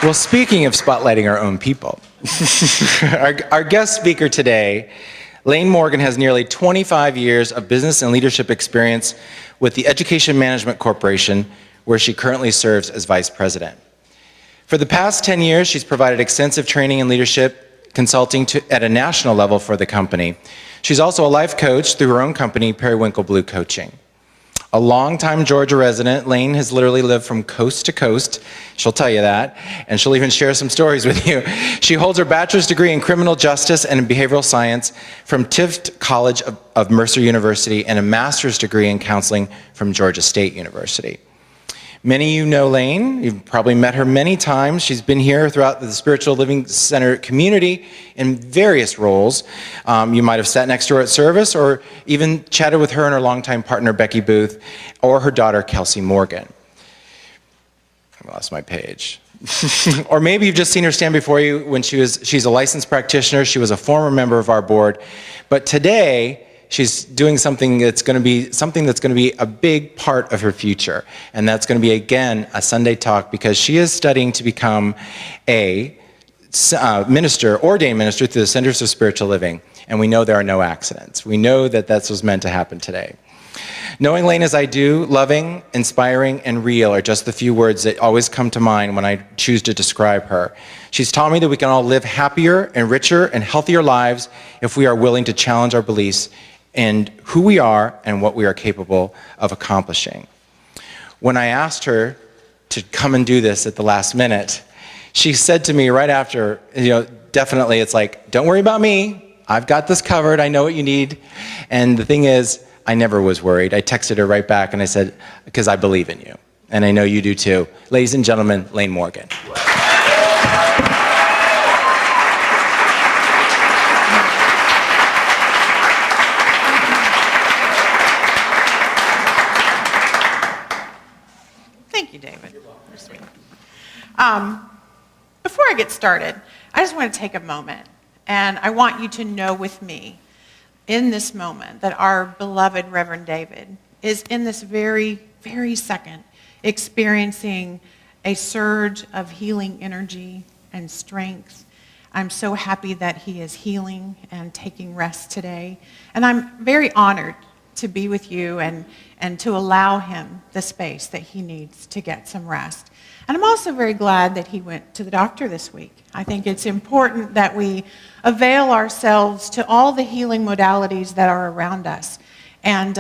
Well, speaking of spotlighting our own people, our guest speaker today, Laine Morgan, has nearly 25 years of business and leadership experience with the Education Management Corporation, where she currently serves as vice president. For the past 10 years, she's provided extensive training and leadership consulting at a national level for the company. She's also a life coach through her own company, Periwinkle Blue Coaching. A longtime Georgia resident, Laine has literally lived from coast to coast. She'll tell you that, and she'll even share some stories with you. She holds her bachelor's degree in criminal justice and in behavioral science from Tift College of Mercer University and a master's degree in counseling from Georgia State University. Many of you know Laine. You've probably met her many times. She's been here throughout the Spiritual Living Center community in various roles. You might have sat next to her at service or even chatted with her and her longtime partner, Becky Booth, or her daughter, Kelsey Morgan. I lost my page. Or maybe you've just seen her stand before you when she's a licensed practitioner. She was a former member of our board. But today, she's doing something that's going to be a big part of her future. And that's going to be, again, a Sunday talk, because she is studying to become a minister, ordained minister through the Centers of Spiritual Living. And we know there are no accidents. We know that that's what's meant to happen today. Knowing Laine as I do, loving, inspiring, and real are just the few words that always come to mind when I choose to describe her. She's taught me that we can all live happier and richer and healthier lives if we are willing to challenge our beliefs and who we are and what we are capable of accomplishing. When I asked her to come and do this at the last minute, she said to me right after, definitely, it's like, don't worry about me. I've got this covered. I know what you need. And the thing is, I never was worried. I texted her right back and I said, because I believe in you. And I know you do too. Ladies and gentlemen, Laine Morgan. Thank you, David. Before I get started, I just want to take a moment, and I want you to know with me in this moment that our beloved Reverend David is in this very, very second experiencing a surge of healing energy and strength. I'm so happy that he is healing and taking rest today, and I'm very honored to be with you and to allow him the space that he needs to get some rest. And I'm also very glad that he went to the doctor this week. I think it's important that we avail ourselves to all the healing modalities that are around us. And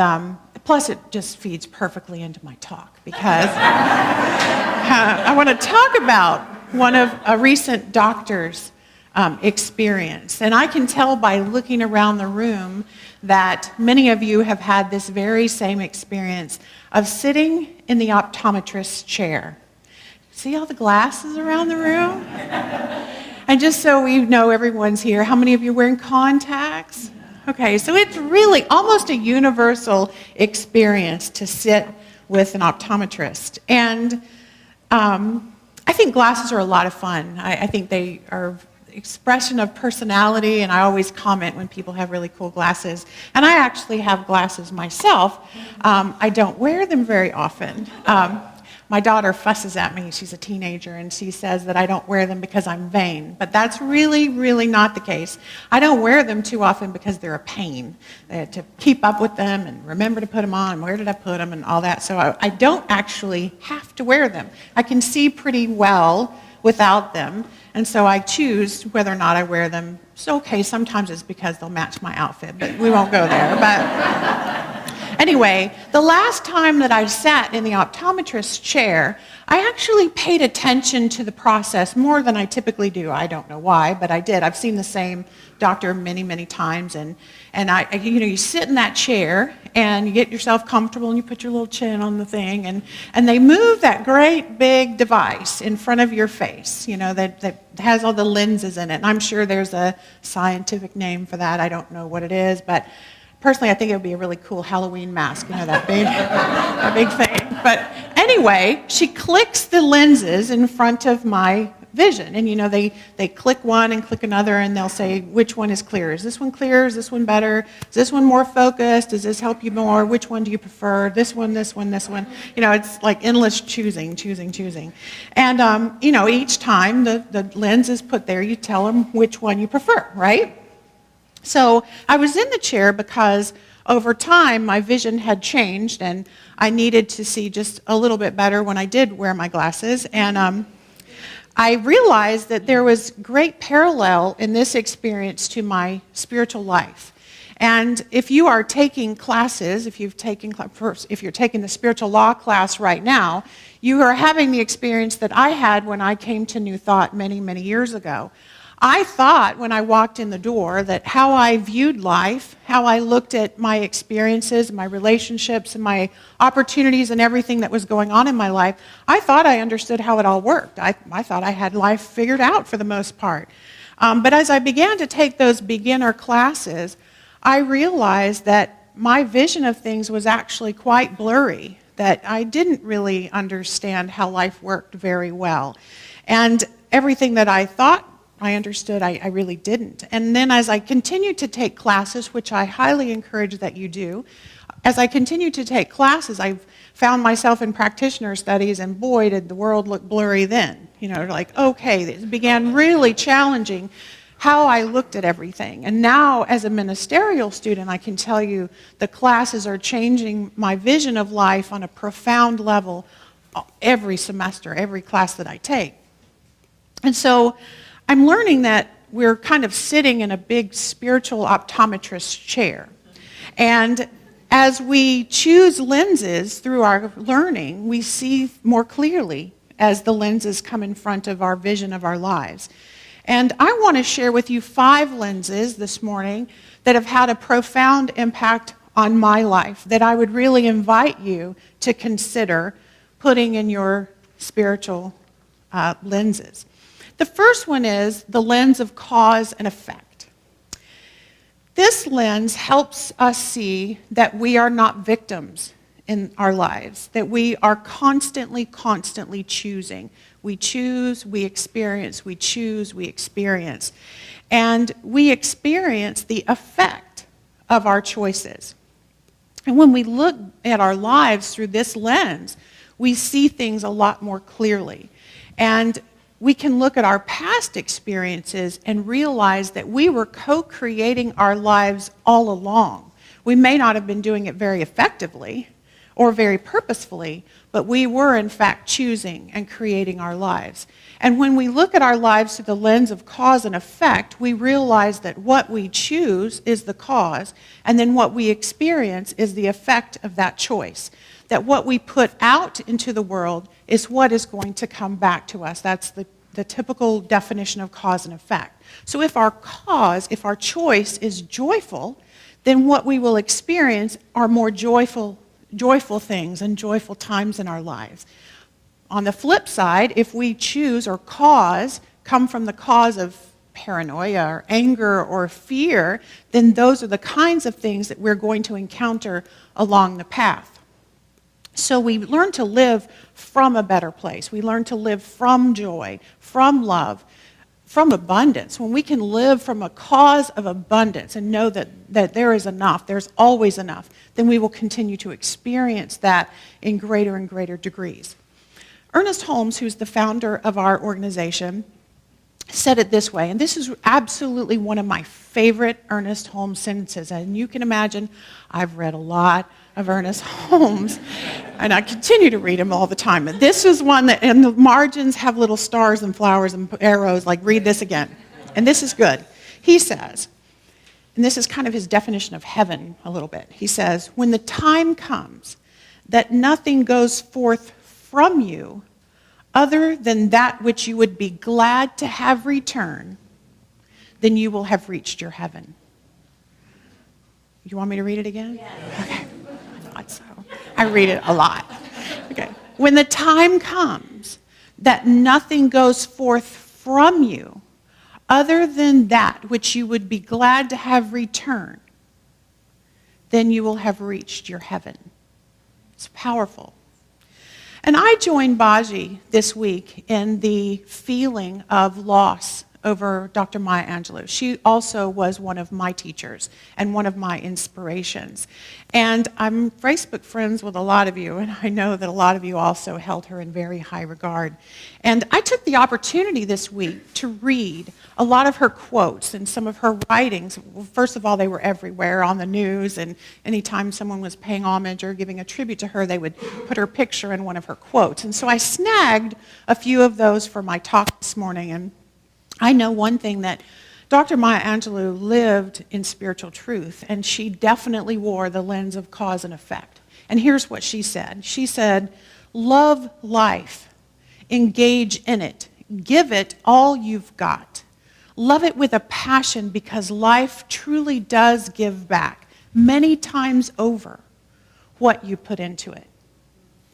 plus, it just feeds perfectly into my talk, because I want to talk about one of a recent doctor's experience. And I can tell by looking around the room that many of you have had this very same experience of sitting in the optometrist's chair. See all the glasses around the room? And just so we know everyone's here, how many of you are wearing contacts? Okay, so it's really almost a universal experience to sit with an optometrist. And I think glasses are a lot of fun. I think they are expression of personality, and I always comment when people have really cool glasses. And I actually have glasses myself. I don't wear them very often. My daughter fusses at me. She's a teenager, and she says that I don't wear them because I'm vain. But that's really, really not the case. I don't wear them too often because they're a pain to keep up with them and remember to put them on, and where did I put them, and all that. So I don't actually have to wear them. I can see pretty well without them, and so I choose whether or not I wear them. So, okay, sometimes it's because they'll match my outfit, but we won't go there. But anyway, the last time that I sat in the optometrist's chair, I actually paid attention to the process more than I typically do. I don't know why, but I did. I've seen the same doctor many, many times, and you sit in that chair and you get yourself comfortable and you put your little chin on the thing, and they move that great big device in front of your face, that has all the lenses in it. And I'm sure there's a scientific name for that. I don't know what it is, but personally, I think it would be a really cool Halloween mask, that big thing. But anyway, she clicks the lenses in front of my vision. And they click one and click another, and they'll say, which one is clear? Is this one clear? Is this one better? Is this one more focused? Does this help you more? Which one do you prefer? This one, this one, this one. It's like endless choosing. And, each time the lens is put there, you tell them which one you prefer, right? So I was in the chair because over time my vision had changed, and I needed to see just a little bit better when I did wear my glasses. And I realized that there was great parallel in this experience to my spiritual life. And if you are taking classes, if you're taking the spiritual law class right now, you are having the experience that I had when I came to New Thought many, many years ago. I thought when I walked in the door that how I viewed life, how I looked at my experiences, my relationships, and my opportunities and everything that was going on in my life, I thought I understood how it all worked. I thought I had life figured out for the most part. But as I began to take those beginner classes, I realized that my vision of things was actually quite blurry, that I didn't really understand how life worked very well. And everything that I thought I understood, I really didn't. And then as I continued to take classes, which I highly encourage that you do, as I continued to take classes, I found myself in practitioner studies, and boy, did the world look blurry then. Okay, it began really challenging how I looked at everything. And now, as a ministerial student, I can tell you the classes are changing my vision of life on a profound level every semester, every class that I take. And so I'm learning that we're kind of sitting in a big spiritual optometrist chair. And as we choose lenses through our learning, we see more clearly as the lenses come in front of our vision of our lives. And I want to share with you 5 lenses this morning that have had a profound impact on my life that I would really invite you to consider putting in your spiritual lenses. The first one is the lens of cause and effect. This lens helps us see that we are not victims in our lives, that we are constantly choosing. We choose, we experience, we choose, we experience. And we experience the effect of our choices. And when we look at our lives through this lens, we see things a lot more clearly. And we can look at our past experiences and realize that we were co-creating our lives all along. We may not have been doing it very effectively or very purposefully, but we were in fact choosing and creating our lives. And when we look at our lives through the lens of cause and effect, we realize that what we choose is the cause, and then what we experience is the effect of that choice. That what we put out into the world is what is going to come back to us. That's the typical definition of cause and effect. So if our choice is joyful, then what we will experience are more joyful things and joyful times in our lives. On the flip side, if we choose or come from the cause of paranoia or anger or fear, then those are the kinds of things that we're going to encounter along the path. So we learn to live from a better place. We learn to live from joy, from love, from abundance. When we can live from a cause of abundance and know that there is enough, there's always enough, then we will continue to experience that in greater and greater degrees. Ernest Holmes, who's the founder of our organization, said it this way, and this is absolutely one of my favorite Ernest Holmes sentences. And you can imagine, I've read a lot of Ernest Holmes, and I continue to read him all the time. And this is one that, and the margins have little stars and flowers and arrows, like read this again. And this is good. He says, and this is kind of his definition of heaven a little bit. He says, when the time comes that nothing goes forth from you other than that which you would be glad to have return, then you will have reached your heaven. You want me to read it again? Yes. Okay. I thought so. I read it a lot. Okay. When the time comes that nothing goes forth from you other than that which you would be glad to have return, then you will have reached your heaven. It's powerful. And I joined Baji this week in the feeling of loss over Dr. Maya Angelou. She also was one of my teachers and one of my inspirations. And I'm Facebook friends with a lot of you, and I know that a lot of you also held her in very high regard. And I took the opportunity this week to read a lot of her quotes and some of her writings. Well, first of all, they were everywhere on the news, and anytime someone was paying homage or giving a tribute to her, they would put her picture in one of her quotes. And so I snagged a few of those for my talk this morning, and I know one thing, that Dr. Maya Angelou lived in spiritual truth, and she definitely wore the lens of cause and effect. And here's what she said. She said, "Love life, engage in it, give it all you've got. Love it with a passion, because life truly does give back many times over what you put into it."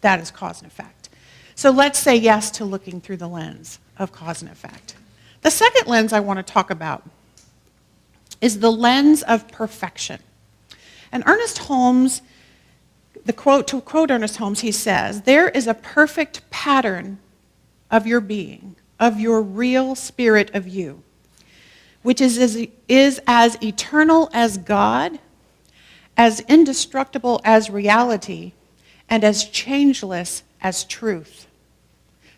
That is cause and effect. So let's say yes to looking through the lens of cause and effect. The second lens I want to talk about is the lens of perfection. And Ernest Holmes, to quote Ernest Holmes, he says, "There is a perfect pattern of your being, of your real spirit of you, which is as eternal as God, as indestructible as reality, and as changeless as truth."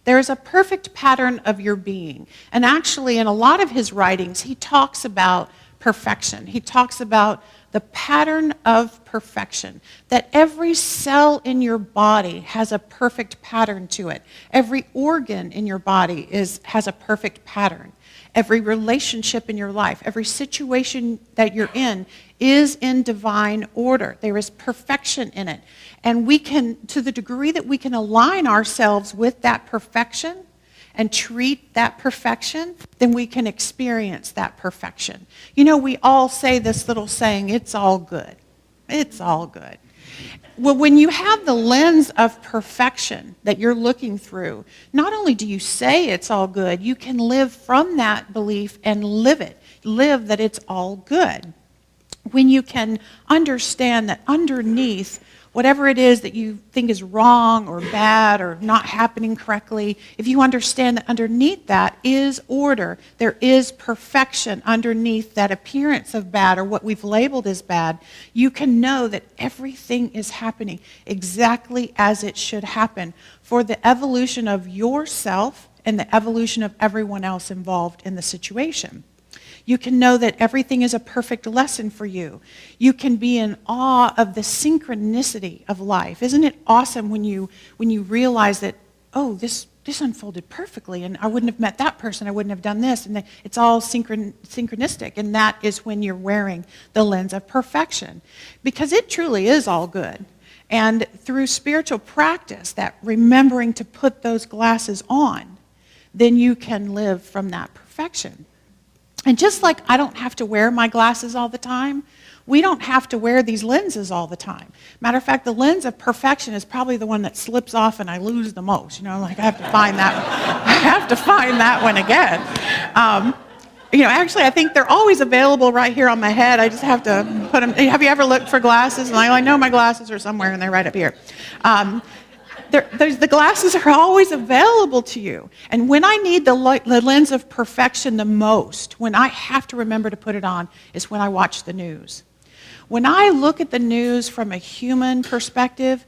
There is a perfect pattern of your being. And actually, in a lot of his writings, he talks about perfection. He talks about the pattern of perfection, that every cell in your body has a perfect pattern to it. Every organ in your body has a perfect pattern. Every relationship in your life, every situation that you're in is in divine order. There is perfection in it. And we can, to the degree that we can align ourselves with that perfection and treat that perfection, then we can experience that perfection. You know, we all say this little saying, "It's all good. It's all good." Well, when you have the lens of perfection that you're looking through, not only do you say it's all good, you can live from that belief and live it. Live that it's all good. When you can understand that underneath whatever it is that you think is wrong or bad or not happening correctly, if you understand that underneath that is order, there is perfection underneath that appearance of bad or what we've labeled as bad, you can know that everything is happening exactly as it should happen for the evolution of yourself and the evolution of everyone else involved in the situation. You can know that everything is a perfect lesson for you. You can be in awe of the synchronicity of life. Isn't it awesome when you realize that, oh, this unfolded perfectly, and I wouldn't have met that person, I wouldn't have done this, and it's all synchronistic, and that is when you're wearing the lens of perfection, because it truly is all good. And through spiritual practice, that remembering to put those glasses on, then you can live from that perfection. And just like I don't have to wear my glasses all the time, we don't have to wear these lenses all the time. Matter of fact, the lens of perfection is probably the one that slips off and I lose the most. You know, like I have to find that one. I have to find that one again. Actually, I think they're always available right here on my head. I just have to put them. Have you ever looked for glasses? And I know my glasses are somewhere and they're right up here. The glasses are always available to you. And when I need the lens of perfection the most, when I have to remember to put it on, is when I watch the news. When I look at the news from a human perspective,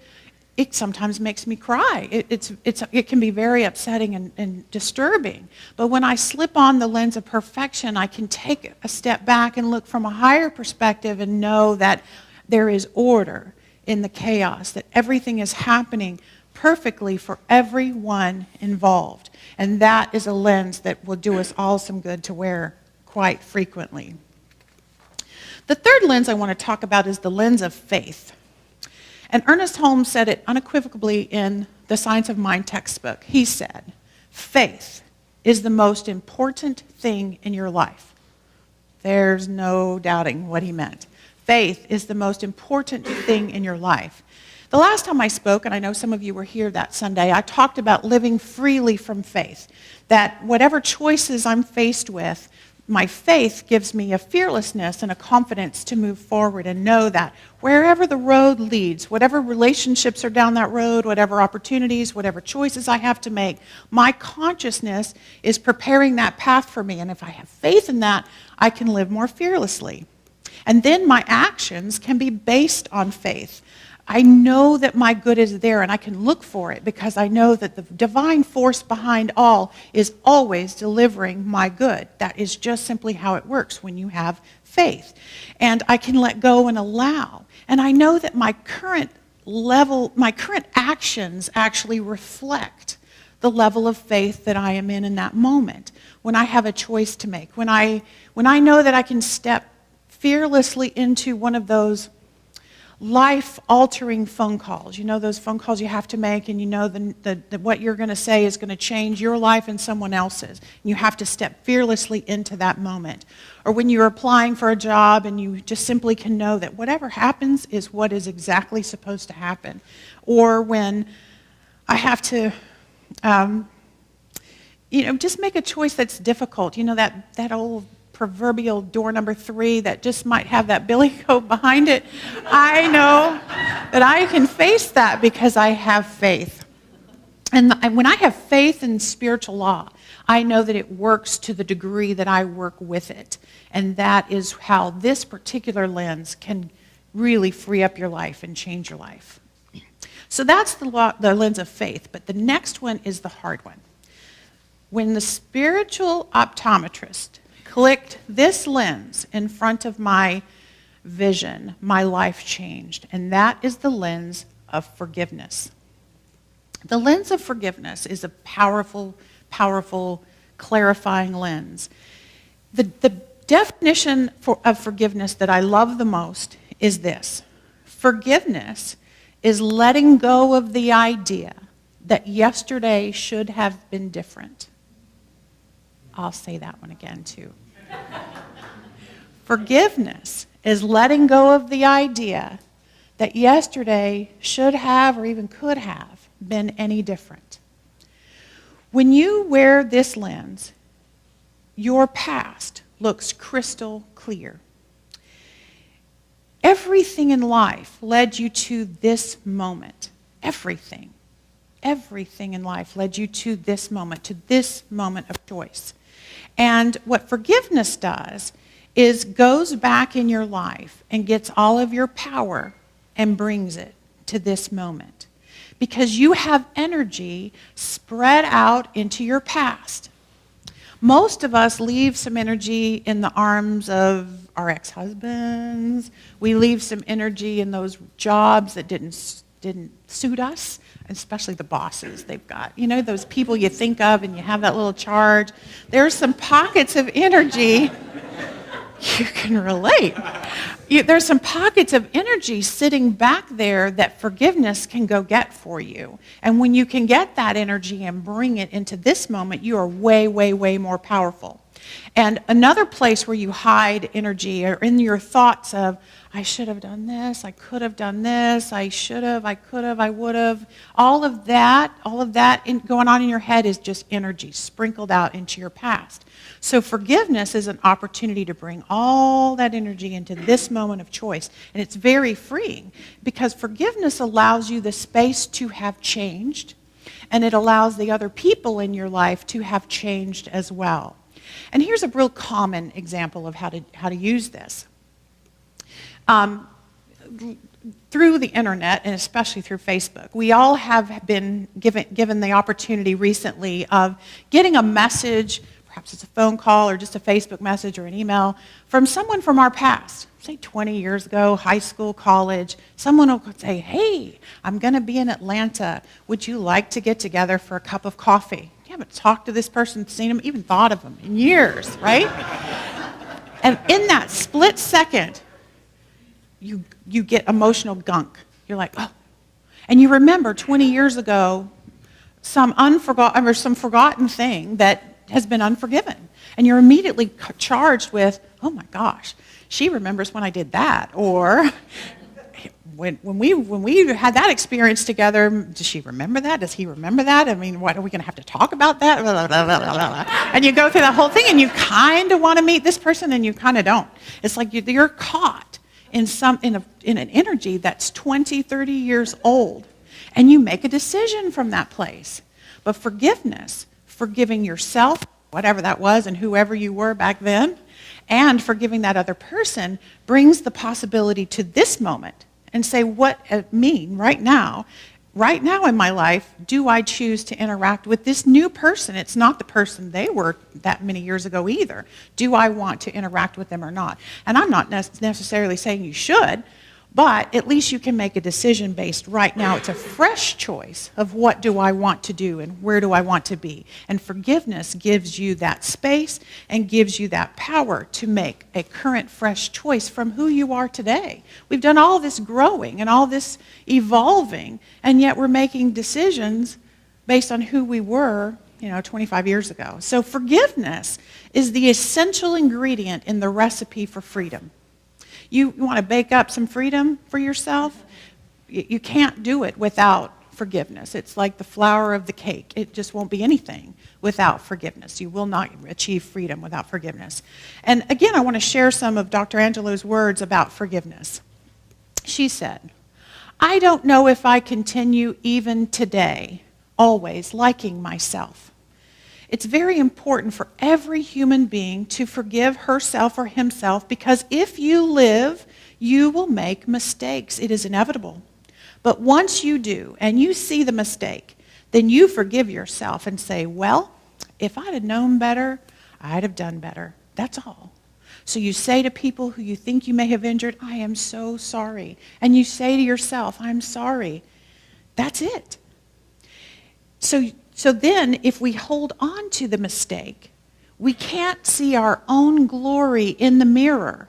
it sometimes makes me cry. It can be very upsetting and disturbing. But when I slip on the lens of perfection, I can take a step back and look from a higher perspective and know that there is order in the chaos, that everything is happening perfectly for everyone involved. And that is a lens that will do us all some good to wear quite frequently. The third lens I want to talk about is the lens of faith. And Ernest Holmes said it unequivocally in the Science of Mind textbook. He said, "Faith is the most important thing in your life." There's no doubting what he meant. Faith is the most important thing in your life. The last time I spoke, and I know some of you were here that Sunday, I talked about living freely from faith. That whatever choices I'm faced with, My faith gives me a fearlessness and a confidence to move forward and know that wherever the road leads, whatever relationships are down that road, whatever opportunities, whatever choices I have to make, my consciousness is preparing that path for me. And if I have faith in that, I can live more fearlessly. And then my actions can be based on faith. I know that my good is there, and I can look for it because I know that the divine force behind all is always delivering my good. That is just simply how it works when you have faith. And I can let go and allow. And I know that my current actions actually reflect the level of faith that I am in that moment. When I have a choice to make, when I know that I can step fearlessly into one of those life-altering phone calls. You know those phone calls you have to make, and you know that what you're going to say is going to change your life and someone else's. And you have to step fearlessly into that moment. Or when you're applying for a job and you just simply can know that whatever happens is what is exactly supposed to happen. Or when I have to just make a choice that's difficult. You know that old proverbial door number 3 that just might have that billy goat behind it. I know that I can face that because I have faith. And when I have faith in spiritual law, I know that it works to the degree that I work with it. And that is how this particular lens can really free up your life and change your life. So that's the lens of faith. But the next one is the hard one. When the spiritual optometrist clicked this lens in front of my vision, my life changed. And that is the lens of forgiveness. The lens of forgiveness is a powerful, powerful, clarifying lens. The definition of forgiveness that I love the most is this. Forgiveness is letting go of the idea that yesterday should have been different. I'll say that one again too. Forgiveness is letting go of the idea that yesterday should have or even could have been any different. When you wear this lens, your past looks crystal clear. Everything in life led you to this moment. Everything in life led you to this moment of choice. And what forgiveness does is goes back in your life and gets all of your power and brings it to this moment. Because you have energy spread out into your past. Most of us leave some energy in the arms of our ex-husbands. We leave some energy in those jobs that didn't suit us, especially the bosses they've got. You know, those people you think of and you have that little charge. There's some pockets of energy. You can relate. There's some pockets of energy sitting back there that forgiveness can go get for you. And when you can get that energy and bring it into this moment, you are way, way, way more powerful. And another place where you hide energy are in your thoughts of, I should have done this, I could have done this, I should have, I could have, I would have. All of that going on in your head is just energy sprinkled out into your past. So forgiveness is an opportunity to bring all that energy into this moment of choice. And it's very freeing because forgiveness allows you the space to have changed, and it allows the other people in your life to have changed as well. And here's a real common example of how to use this. Through the internet, and especially through Facebook, we all have been given the opportunity recently of getting a message, perhaps it's a phone call or just a Facebook message or an email, from someone from our past, say 20 years ago, high school, college. Someone will say, hey, I'm going to be in Atlanta. Would you like to get together for a cup of coffee? You haven't talked to this person, seen them, even thought of them in years, right? And in that split second, you get emotional gunk. You're like, oh. And you remember 20 years ago some forgotten thing that has been unforgiven. And you're immediately charged with, oh my gosh, she remembers when I did that. Or when we had that experience together, does she remember that? Does he remember that? I mean, what are we going to have to talk about that? Blah, blah, blah, blah, blah. And you go through the whole thing, and you kind of want to meet this person, and you kind of don't. It's like you're caught in an energy that's 20, 30 years old, and you make a decision from that place. But forgiveness, forgiving yourself, whatever that was, and whoever you were back then, and forgiving that other person brings the possibility to this moment and say, what me right now in my life, do I choose to interact with this new person? It's not the person they were that many years ago either. Do I want to interact with them or not? And I'm not necessarily saying you should, but at least you can make a decision based right now. It's a fresh choice of what do I want to do and where do I want to be. And forgiveness gives you that space and gives you that power to make a current fresh choice from who you are today. We've done all this growing and all this evolving, and yet we're making decisions based on who we were 25 years ago. So forgiveness is the essential ingredient in the recipe for freedom. You want to bake up some freedom for yourself? You can't do it without forgiveness. It's like the flour of the cake. It just won't be anything without forgiveness. You will not achieve freedom without forgiveness. And again, I want to share some of Dr. Angelou's words about forgiveness. She said, "I don't know if I continue even today, always liking myself. It's very important for every human being to forgive herself or himself, because if you live, you will make mistakes. It is inevitable. But once you do and you see the mistake, then you forgive yourself and say, well, if I'd have known better, I'd have done better. That's all. So you say to people who you think you may have injured, I am so sorry. And you say to yourself, I'm sorry. That's it. So then, if we hold on to the mistake, we can't see our own glory in the mirror,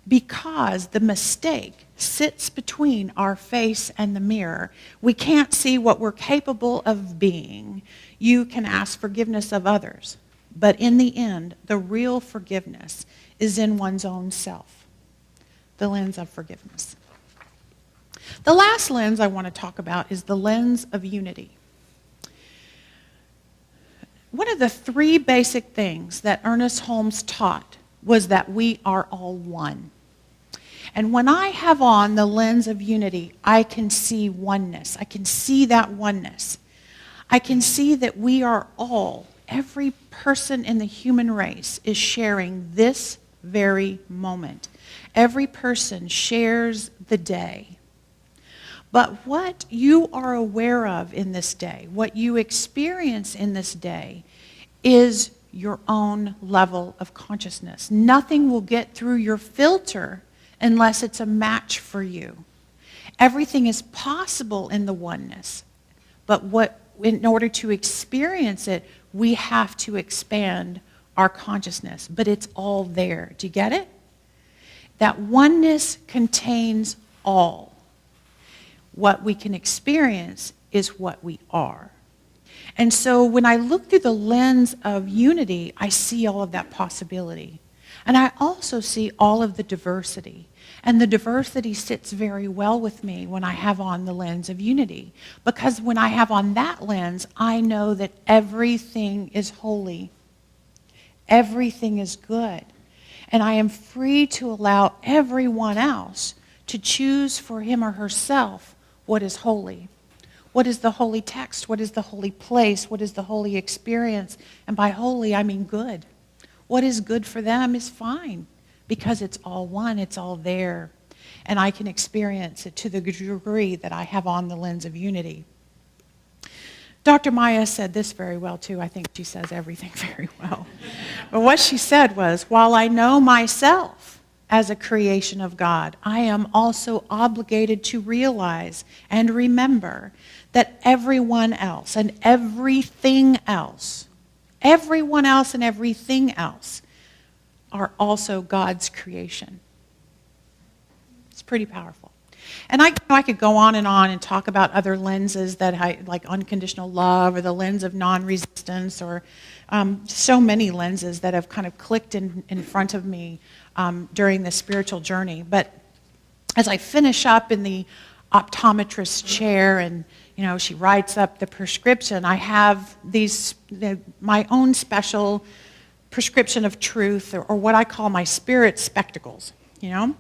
because the mistake sits between our face and the mirror. We can't see what we're capable of being. You can ask forgiveness of others, but in the end, the real forgiveness is in one's own self, the lens of forgiveness. The last lens I want to talk about is the lens of unity. One of the three basic things that Ernest Holmes taught was that we are all one. And when I have on the lens of unity, I can see oneness. I can see that oneness. I can see that we are all, every person in the human race is sharing this very moment. Every person shares the day. But what you are aware of in this day, what you experience in this day, is your own level of consciousness. Nothing will get through your filter unless it's a match for you. Everything is possible in the oneness. But in order to experience it, we have to expand our consciousness. But it's all there. Do you get it? That oneness contains all. What we can experience is what we are. And so when I look through the lens of unity, I see all of that possibility. And I also see all of the diversity. And the diversity sits very well with me when I have on the lens of unity. Because when I have on that lens, I know that everything is holy. Everything is good. And I am free to allow everyone else to choose for him or herself what is holy. What is the holy text? What is the holy place? What is the holy experience? And by holy, I mean good. What is good for them is fine, because it's all one, it's all there. And I can experience it to the degree that I have on the lens of unity. Dr. Maya said this very well too. I think she says everything very well. But what she said was, while I know myself as a creation of God, I am also obligated to realize and remember that everyone else and everything else, everyone else and everything else are also God's creation. It's pretty powerful. And I could go on and talk about other lenses that like unconditional love, or the lens of non-resistance, or so many lenses that have kind of clicked in front of me during this spiritual journey. But as I finish up in the optometrist chair and, she writes up the prescription, I have my own special prescription of truth, or what I call my spirit spectacles, And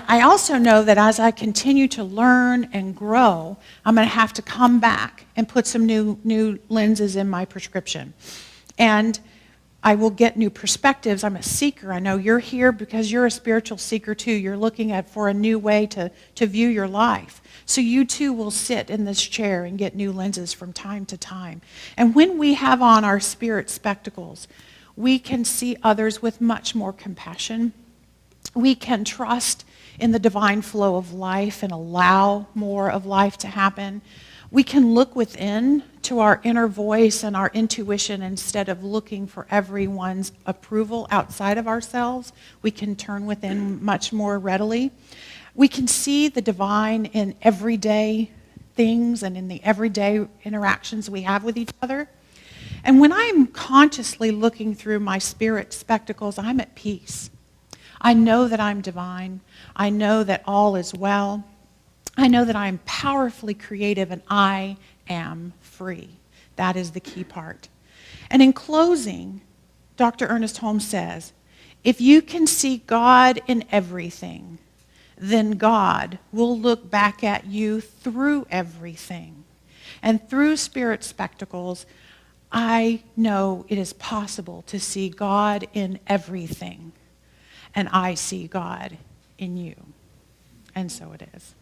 I also know that as I continue to learn and grow, I'm going to have to come back and put some new lenses in my prescription. And I will get new perspectives. I'm a seeker. I know you're here because you're a spiritual seeker too. You're looking for a new way to view your life. So you too will sit in this chair and get new lenses from time to time. And when we have on our spirit spectacles, we can see others with much more compassion. We can trust in the divine flow of life and allow more of life to happen. We can look within to our inner voice and our intuition instead of looking for everyone's approval outside of ourselves. We can turn within much more readily. We can see the divine in everyday things and in the everyday interactions we have with each other. And when I'm consciously looking through my spirit spectacles, I'm at peace. I know that I'm divine. I know that all is well. I know that I am powerfully creative and I am free. That is the key part. And in closing, Dr. Ernest Holmes says, if you can see God in everything, then God will look back at you through everything. And through spirit spectacles, I know it is possible to see God in everything. And I see God in you. And so it is.